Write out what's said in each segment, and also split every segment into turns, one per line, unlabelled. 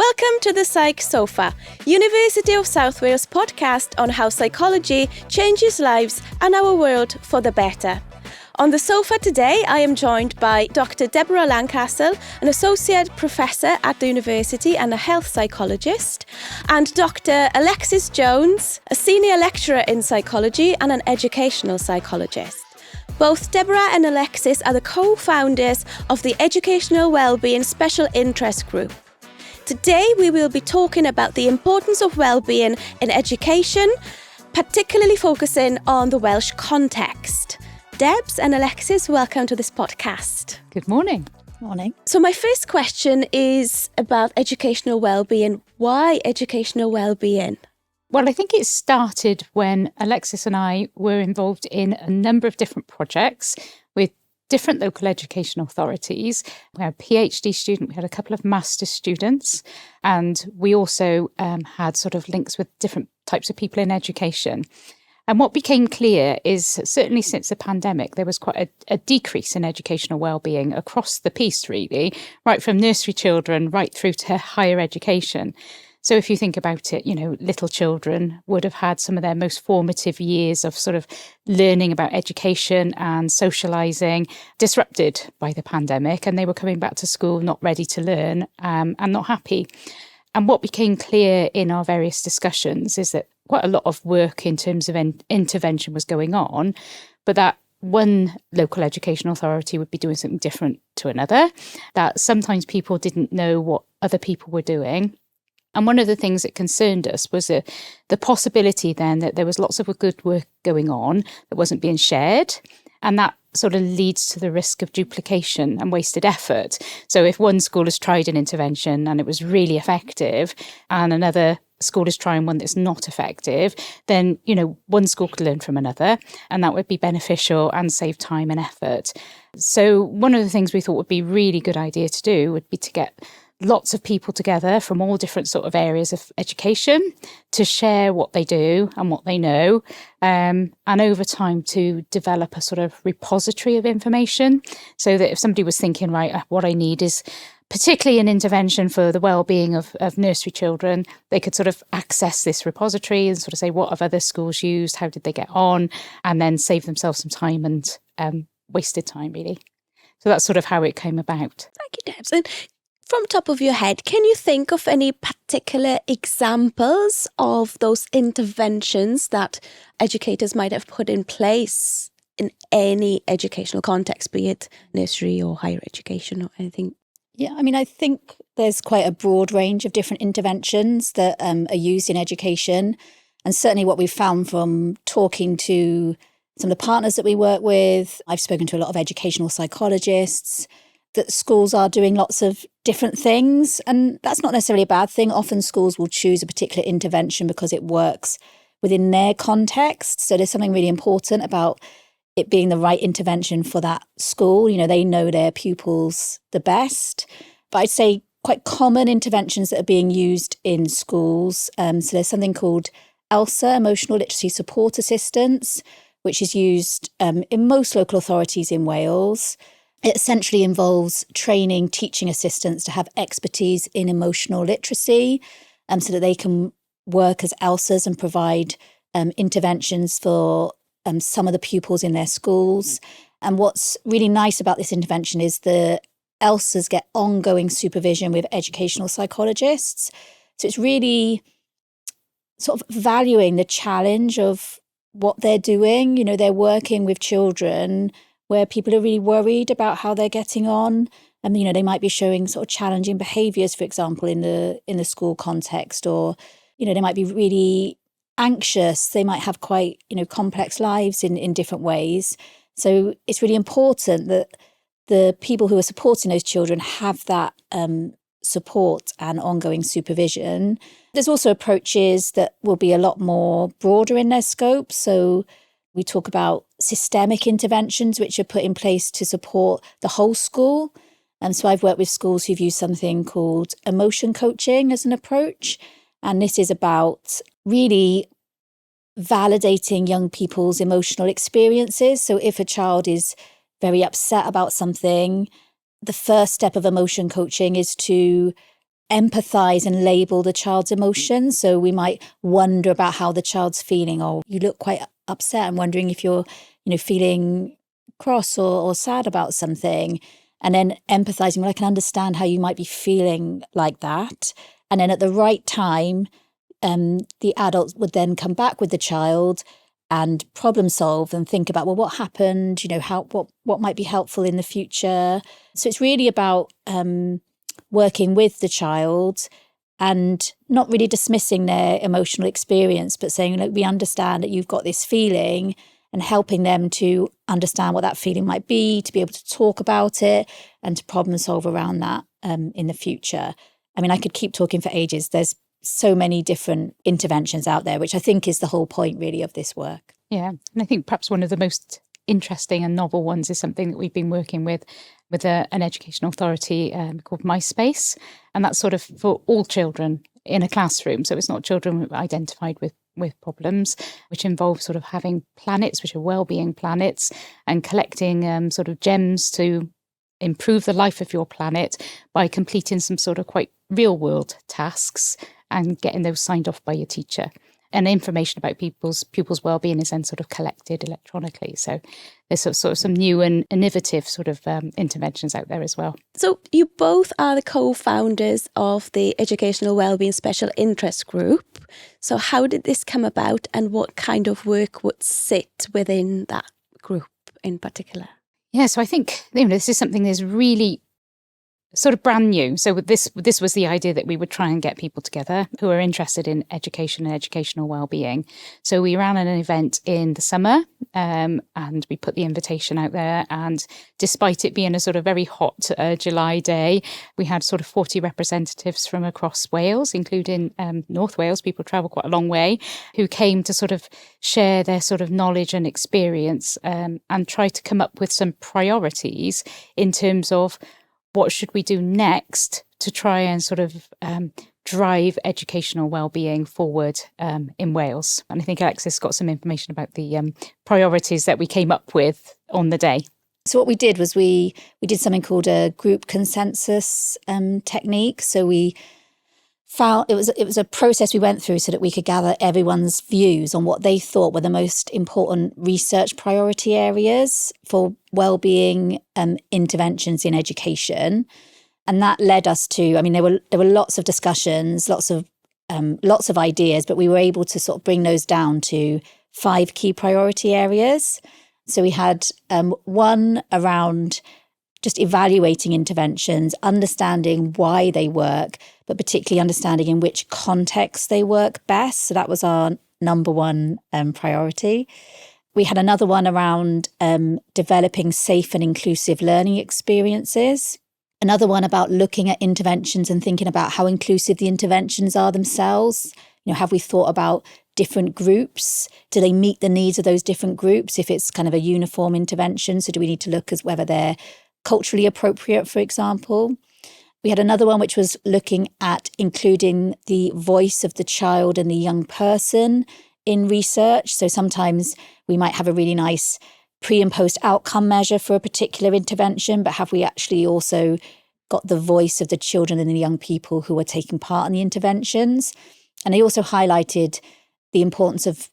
Welcome to the Psych Soffa, University of South Wales podcast on how psychology changes lives and our world for the better. On the sofa today, I am joined by Dr Deborah Lancastle, an associate professor at the university and a health psychologist, and Dr Alexis Jones, a senior lecturer in psychology and an educational psychologist. Both Deborah and Alexis are the co-founders of the Educational Wellbeing Special Interest Group. Today we will be talking about the importance of wellbeing in education, particularly focusing on the Welsh context. Debs and Alexis, welcome to this podcast.
Good morning.
Morning.
So my first question is about educational wellbeing. Why educational wellbeing?
Well, I think it started when Alexis and I were involved in a number of different projects with different local education authorities. We had a PhD student, we had a couple of master's students, and we also had sort of links with different types of people in education. And what became clear is, certainly since the pandemic, there was quite a decrease in educational wellbeing across the piece, really, right from nursery children right through to higher education. So if you think about it, little children would have had some of their most formative years of sort of learning about education and socialising disrupted by the pandemic, and they were coming back to school not ready to learn and not happy. And what became clear in our various discussions is that quite a lot of work in terms of intervention was going on, but that one local education authority would be doing something different to another, that sometimes people didn't know what other people were doing. And one of the things that concerned us was the possibility then that there was lots of good work going on that wasn't being shared. And that sort of leads to the risk of duplication and wasted effort. So if one school has tried an intervention and it was really effective and another school is trying one that's not effective, then, one school could learn from another and that would be beneficial and save time and effort. So one of the things we thought would be a really good idea to do would be to get lots of people together from all different sort of areas of education to share what they do and what they know, and over time to develop a sort of repository of information so that if somebody was thinking, right, what I need is particularly an intervention for the well-being of nursery children, they could sort of access this repository and sort of say, what have other schools used? How did they get on? And then save themselves some time and wasted time, really. So that's sort of how it came about.
Thank you, Debs. And from top of your head, can you think of any particular examples of those interventions that educators might have put in place in any educational context, be it nursery or higher education or anything?
Yeah, I think there's quite a broad range of different interventions that are used in education. And certainly what we've found from talking to some of the partners that we work with, I've spoken to a lot of educational psychologists, that schools are doing lots of different things. And that's not necessarily a bad thing. Often schools will choose a particular intervention because it works within their context. So there's something really important about it being the right intervention for that school. They know their pupils the best. But I'd say quite common interventions that are being used in schools. So there's something called ELSA, Emotional Literacy Support Assistance, which is used in most local authorities in Wales. It essentially involves training teaching assistants to have expertise in emotional literacy so that they can work as ELSAs and provide interventions for some of the pupils in their schools. And what's really nice about this intervention is the ELSAs get ongoing supervision with educational psychologists. So it's really sort of valuing the challenge of what they're doing. They're working with children where people are really worried about how they're getting on. And, they might be showing sort of challenging behaviours, for example, in the school context, or, they might be really anxious. They might have quite, complex lives in different ways. So it's really important that the people who are supporting those children have that support and ongoing supervision. There's also approaches that will be a lot more broader in their scope. So we talk about systemic interventions which are put in place to support the whole school. So I've worked with schools who've used something called emotion coaching as an approach. And this is about really validating young people's emotional experiences. So if a child is very upset about something, the first step of emotion coaching is to empathise and label the child's emotions. So we might wonder about how the child's feeling, or you look quite upset. I'm wondering if you're, feeling cross or sad about something. And then empathising, well, I can understand how you might be feeling like that. And then at the right time, the adult would then come back with the child and problem solve and think about, well, what happened? What might be helpful in the future? So it's really about working with the child and not really dismissing their emotional experience, but saying, look, we understand that you've got this feeling, and helping them to understand what that feeling might be, to be able to talk about it and to problem solve around that in the future. I mean, I could keep talking for ages. There's so many different interventions out there, which I think is the whole point really of this work.
Yeah, and I think perhaps one of the most interesting and novel ones is something that we've been working with an education authority called MiSpace, and that's sort of for all children in a classroom. So it's not children identified with problems, which involve sort of having planets, which are well-being planets, and collecting sort of gems to improve the life of your planet by completing some sort of quite real-world tasks and getting those signed off by your teacher. And information about pupils' well-being is then sort of collected electronically. So there's sort of some new and innovative sort of interventions out there as well.
So you both are the co-founders of the Educational Wellbeing Special Interest Group. So how did this come about, and what kind of work would sit within that group in particular?
Yeah, so I think this is something that's really sort of brand new. So this was the idea that we would try and get people together who are interested in education and educational wellbeing. So we ran an event in the summer and we put the invitation out there. And despite it being a sort of very hot July day, we had sort of 40 representatives from across Wales, including North Wales. People travel quite a long way, who came to sort of share their sort of knowledge and experience and try to come up with some priorities in terms of what should we do next to try and sort of drive educational wellbeing forward in Wales. And I think Alexis got some information about the priorities that we came up with on the day.
So what we did was we did something called a group consensus technique. So we found it was a process we went through so that we could gather everyone's views on what they thought were the most important research priority areas for wellbeing interventions in education. And that led us to, I mean, there were lots of discussions, lots of ideas, but we were able to sort of bring those down to 5 key priority areas. So we had one around just evaluating interventions, understanding why they work, but particularly understanding in which context they work best. So that was our number one priority. We had another one around developing safe and inclusive learning experiences. Another one about looking at interventions and thinking about how inclusive the interventions are themselves. Have we thought about different groups? Do they meet the needs of those different groups if it's kind of a uniform intervention? So do we need to look as whether they're culturally appropriate, for example? We had another one which was looking at including the voice of the child and the young person in research. So sometimes we might have a really nice pre and post outcome measure for a particular intervention, but have we actually also got the voice of the children and the young people who are taking part in the interventions? And they also highlighted the importance of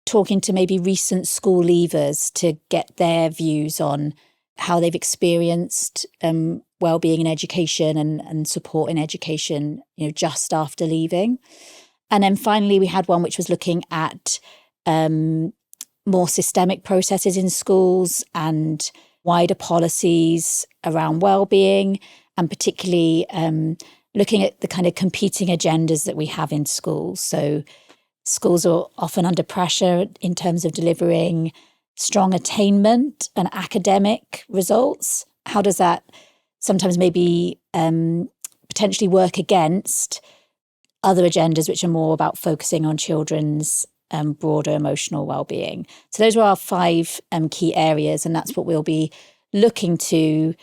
talking to maybe recent school leavers to get their views on how they've experienced wellbeing in education and support in education, just after leaving. And then finally, we had one which was looking at more systemic processes in schools and wider policies around wellbeing, and particularly looking at the kind of competing agendas that we have in schools. So schools are often under pressure in terms of delivering strong attainment and academic results. How does that sometimes maybe potentially work against other agendas which are more about focusing on children's broader emotional well-being? So those were our 5 key areas, and that's what we'll be looking to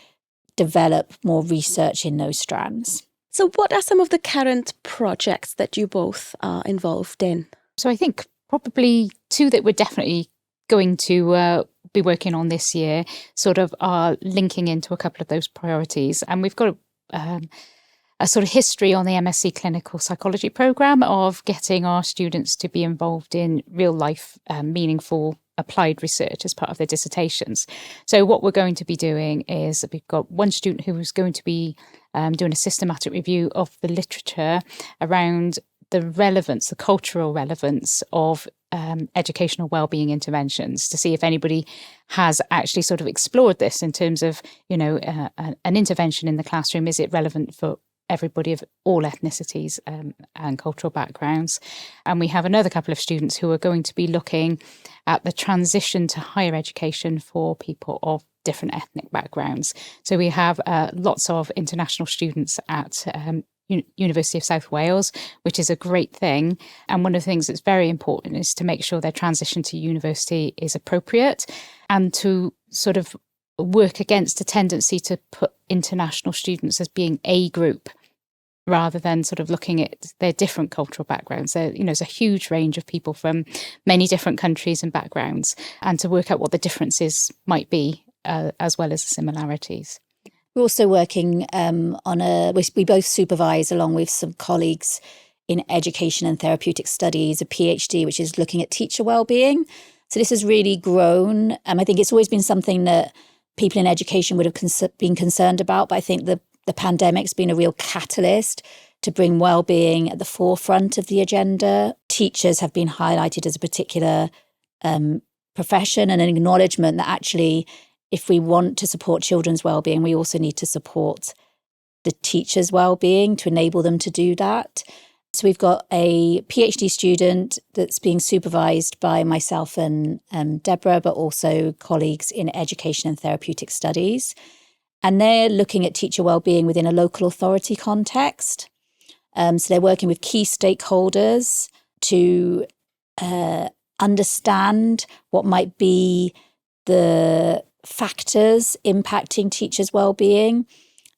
develop more research in those strands.
So what are some of the current projects that you both are involved in?
So I think probably 2 that we're definitely going to be working on this year sort of are linking into a couple of those priorities. And we've got a sort of history on the MSc Clinical Psychology programme of getting our students to be involved in real life, meaningful applied research as part of their dissertations. So what we're going to be doing is we've got one student who is going to be doing a systematic review of the literature around the relevance, the cultural relevance of educational wellbeing interventions, to see if anybody has actually sort of explored this in terms of, an intervention in the classroom. Is it relevant for everybody of all ethnicities and cultural backgrounds? And we have another couple of students who are going to be looking at the transition to higher education for people of different ethnic backgrounds. So we have lots of international students at University of South Wales, which is a great thing. And one of the things that's very important is to make sure their transition to university is appropriate, and to sort of work against a tendency to put international students as being a group, rather than sort of looking at their different cultural backgrounds. There's a huge range of people from many different countries and backgrounds, and to work out what the differences might be, as well as the similarities.
We're also working we both supervise, along with some colleagues in education and therapeutic studies, a PhD, which is looking at teacher wellbeing. So this has really grown. I think it's always been something that people in education would have been concerned about, but I think the pandemic's been a real catalyst to bring wellbeing at the forefront of the agenda. Teachers have been highlighted as a particular profession, and an acknowledgement that actually, if we want to support children's wellbeing, we also need to support the teachers' wellbeing to enable them to do that. So we've got a PhD student that's being supervised by myself and Deborah, but also colleagues in education and therapeutic studies. And they're looking at teacher wellbeing within a local authority context. So they're working with key stakeholders to understand what might be the factors impacting teachers' wellbeing,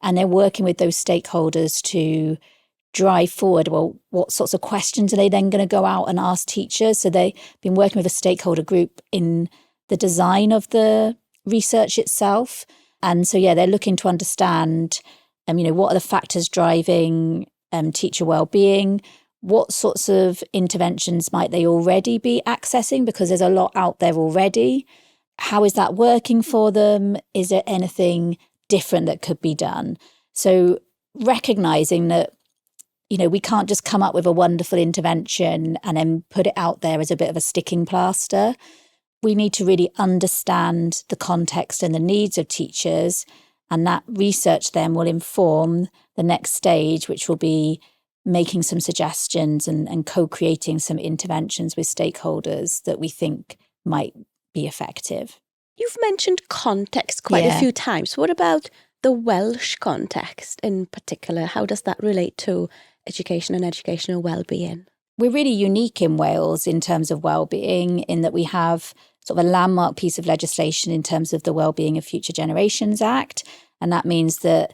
and they're working with those stakeholders to drive forward, well, what sorts of questions are they then going to go out and ask teachers? So they've been working with a stakeholder group in the design of the research itself. And so, they're looking to understand, what are the factors driving teacher wellbeing? What sorts of interventions might they already be accessing? Because there's a lot out there already. How is that working for them? Is there anything different that could be done? So recognizing that, we can't just come up with a wonderful intervention and then put it out there as a bit of a sticking plaster. We need to really understand the context and the needs of teachers, and that research then will inform the next stage, which will be making some suggestions and co-creating some interventions with stakeholders that we think might be effective.
You've mentioned context quite a few times. What about the Welsh context in particular? How does that relate to education and educational wellbeing?
We're really unique in Wales in terms of wellbeing, in that we have sort of a landmark piece of legislation in terms of the Wellbeing of Future Generations Act. And that means that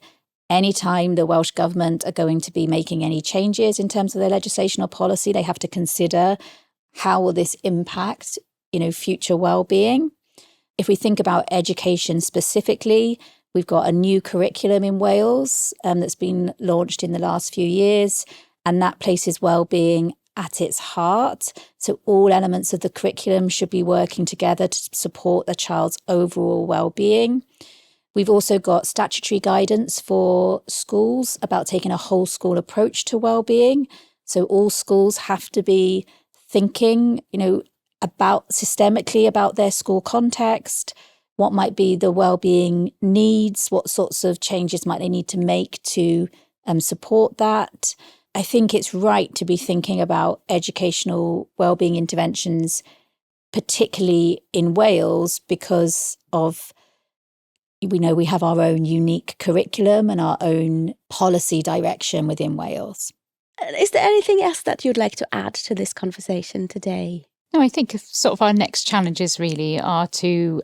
anytime the Welsh Government are going to be making any changes in terms of their legislation or policy, they have to consider how will this impact future well-being. If we think about education specifically, we've got a new curriculum in Wales that's been launched in the last few years, and that places well-being at its heart. So all elements of the curriculum should be working together to support the child's overall well-being. We've also got statutory guidance for schools about taking a whole school approach to well-being. So all schools have to be thinking, about systemically about their school context, what might be the well-being needs, what sorts of changes might they need to make to support that. I think it's right to be thinking about educational well-being interventions, particularly in Wales, because of, we have our own unique curriculum and our own policy direction within Wales.
Is there anything else that you'd like to add to this conversation today?
No, I think sort of our next challenges really are to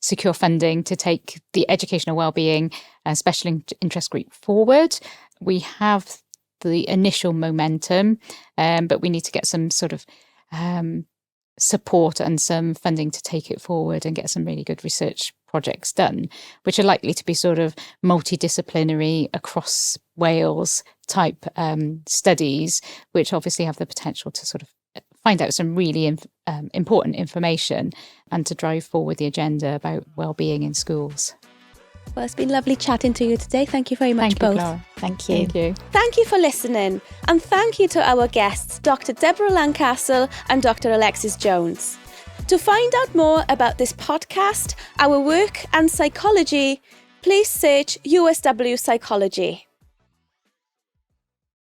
secure funding to take the educational wellbeing special interest group forward. We have the initial momentum, but we need to get some sort of support and some funding to take it forward and get some really good research projects done, which are likely to be sort of multidisciplinary across Wales type studies, which obviously have the potential to sort of find out some really important information and to drive forward the agenda about wellbeing in schools.
Well, it's been lovely chatting to you today. Thank you very much, both.
Klara.
Thank you.
Thank you.
Thank you for listening, and thank you to our guests, Dr Deborah Lancastle and Dr Alexis Jones. To find out more about this podcast, our work and psychology, please search USW Psychology.